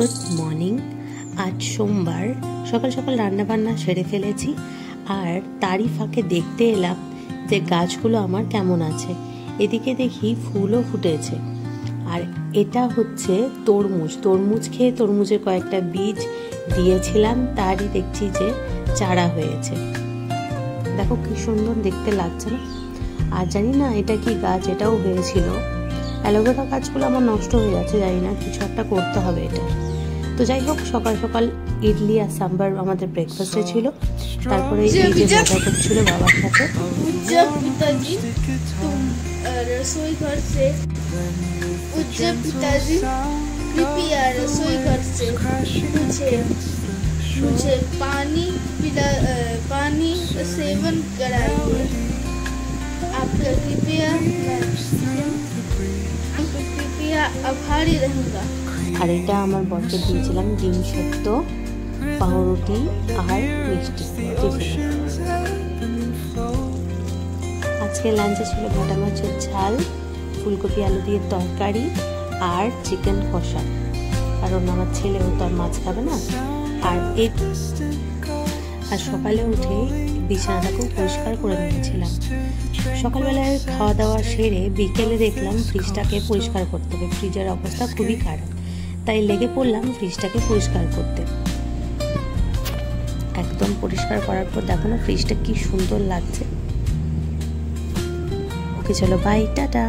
Good morning. আজ সোমবার সকাল সকাল রান্না বান্না সেরে ফেলেছি, আর তারই ফাঁকে দেখতে এলাম যে গাছগুলো আমার কেমন আছে। এদিকে দেখি ফুলও ফুটেছে, আর এটা হচ্ছে তরমুজ। তরমুজ খেয়ে তরমুজের কয়েকটা বীজ দিয়েছিলাম, তারই দেখছি যে চারা হয়েছে। দেখো কি সুন্দর দেখতে লাগছে না? আর জানি না এটা কি গাছ, এটাও হয়েছিল। অ্যালোভেরা গাছগুলো আমার নষ্ট হয়ে যাচ্ছে, জানি না, কিছু একটা করতে হবে এটা। তো যাই হোক, সকাল সকাল ইডলি আর সাম্বার আমাদের ব্রেকফাস্টে ছিল। তারপরে এই যে মজা করছিল বাবার সাথে। रसोई घर से पिताजी कृपया रसोई घर से मुझे पानी सेवन कराइए। आपका कृपया आभारी रहूंगा। আর এটা আমার বরকে দিয়েছিলাম ডিম সেদ্ধ, পাউরুটি আর মিষ্টি। আজকে লাঞ্চে ছিল ভাটা মাছের ঝাল, ফুলকপি আলু দিয়ে তরকারি আর চিকেন কষা। কারণ আমার ছেলেও তো আর মাছ খাবে না। আর সকালে উঠে বিছানাটাকেও পরিষ্কার করে নিয়েছিলাম। সকালবেলায় খাওয়া দাওয়া সেরে বিকেলে দেখলাম ফ্রিজটাকে পরিষ্কার করতে হবে। ফ্রিজের অবস্থা খুবই খারাপ, তাই লেগে পড়লাম ফ্রিজটাকে পরিষ্কার করতে। একদম পরিষ্কার করার পর দেখো না ফ্রিজটা কি সুন্দর লাগছে। ওকে চলো, বাই, টাটা।